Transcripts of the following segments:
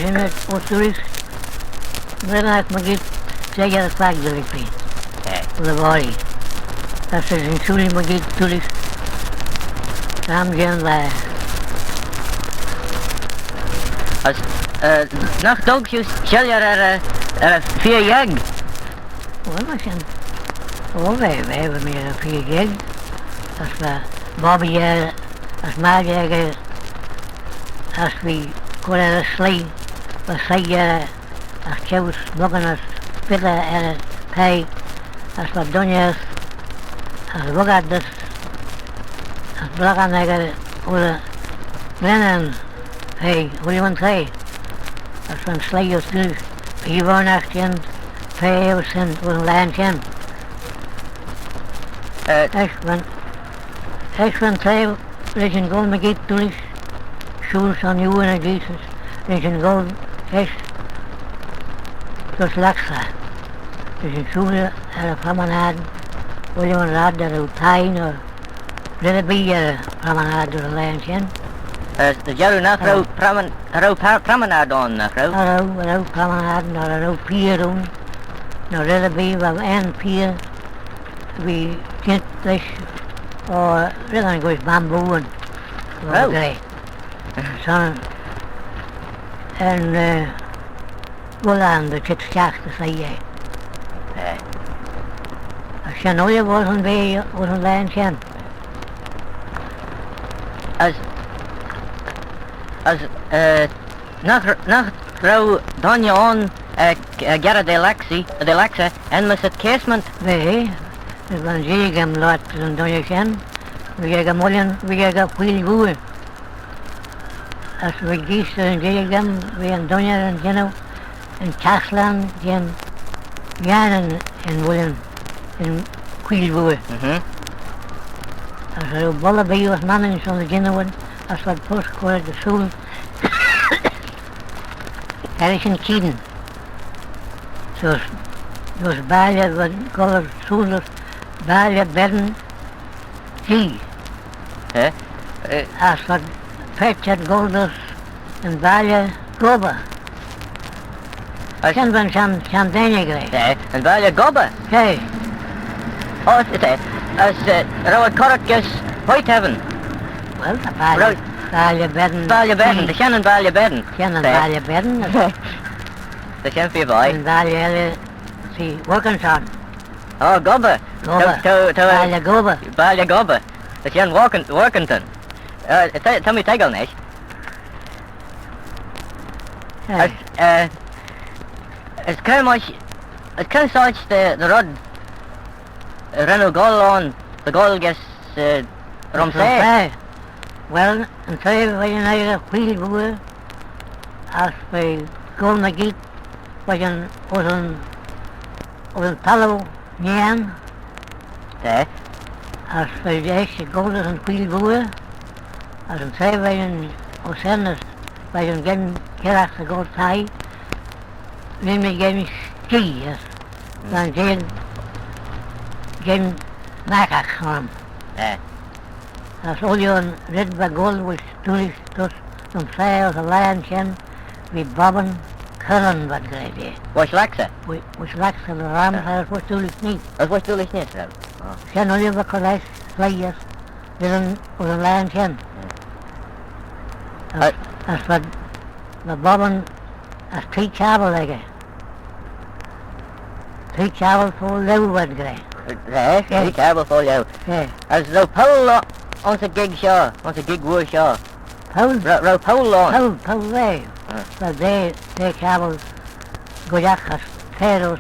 in het Oost-Toeris. Dan had ik me niet zeggen dat vaak door ik vind. Voor de body. Dat is in Suli me niet Toeris. Samen gaan wij. Als nacht ook zal je er 4 jaar. Wel, maar zijn. Oh, wij hebben meer dan 4 jaar. Als we Bobby als maatjager, als we kunnen slee, we zeggen als kous, mogen als pillen en pij, als we donjes, als wogaders, als blaganeger, oder rennen, hey, hoe je want hij, als we een slee als nu, hier woonachtig, pij of zijn, voor een lijntje. Echt van twee, er een goal met toelis, schoens aan jou en Jesus, er een goal, echt, tot laksa. Er een schoenen en een promenade, wil je een raad door een tuin, of willen bij promenade door een lijntje. De jou naar promenade aan, vrouw? Een promenade, naar een pier doen, naar willen bij waar een pier, wie kind is. Oh, we gaan gewoon bamboe en oké. Zo. En wel aan de kitskachten zei jij. Als je nooit was een beetje op een lijn zijn. Als nacht vrouw dan je aan Gerard de Laxe en met het casement. Nee. Dus dan zie ik hem laten en dan je gaan. We gaan mollen, we gaan veel boeren. Als we gießen, dan zie ik hem, we gaan donjer en genoeg. En Kastland, gaan jaren en mollen en veel boeren. Als er ballen bij ons mannen zullen genoeg, als we het postkoren de zoel. Er is een kieden. Zoals balen, wat kolder zoelers. Balje bedden, zie. Als wat petje golders en balje gobbe. Zijn we zijn dingen geweest? Nee, een balje gobbe? Kijk. Oh, als rauwe korkjes hout hebben. Wel, balje bedden. Balje bedden, er zijn een balje bedden. Zijn balje bedden. Er zijn 4 bij. Een balje, zie, workensaan. Oh, gobbe. Balje gobbe. Balje gobbe. Dat zijn Workington. Tell me tegel niet. Het kan zoals de rod rennen goal aan, de goal is romzee. Wel, en twee van je eigen veel boeren, als we goal naar giet, wat je op een tallo nemen. Nee. Als we de eerste goal is een veel boeren, als een twee van je oceanes, bij een geen gerachte goal taai, neem je geen ski, dan geen nakak gewoon. Nee. Als al je een red bij goal was toen een vrij als een lijntje, wie babben, kullen wat krijg. Was lakse? Was lakse, de raam, dat was toen niet. Dat was toen niet, vrouw. Zijn al je wat collega's, vlees, willen op een lijntje. Als wat babben, als 2 kabel leggen. 2 kabel voor leeuw wat krijg. Nee, 2 kabel voor jou. Als zo Paul onze gig woord zo. Paul? Paul aan. Paul wij. Dat die kabel gojak als fero's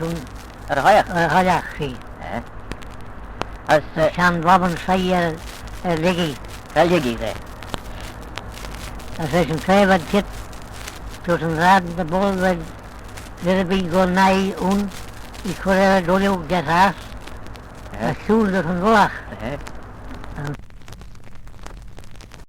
en hajak zie. Als zijn babben zei liggie. Liggie, zeg. Als er een twee wat zit, tot een raad de bol wil bij gewoon naar ik hoor er door jou get haast. Dat school er een lach.